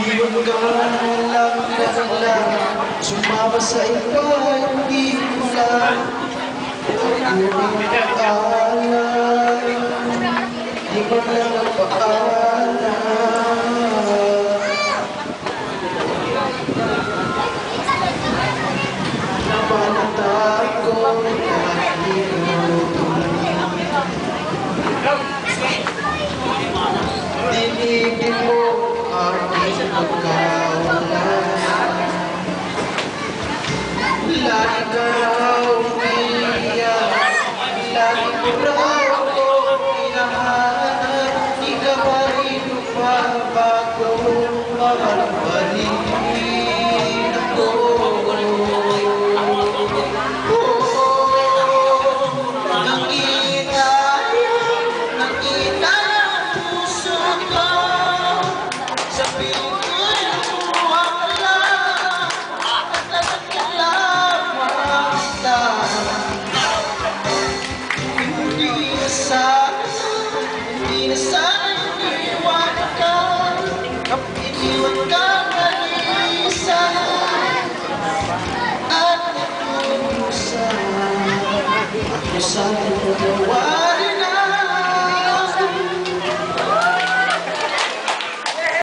Iwan ka lang, sumama sa iba, hindi ko lang. Ngunit akala, di man lang nagpakala. Napanatag ko kahit dinigin mo aking pagkawala. Lagi ka raw umiiyak, lagi ko raw hinahanap. Di ka pa rin bago mabalik ako. Nakita ang puso ko sa pintu'y wala. Hindi na sana iniwan ka mag-isa at nagkusa ako sa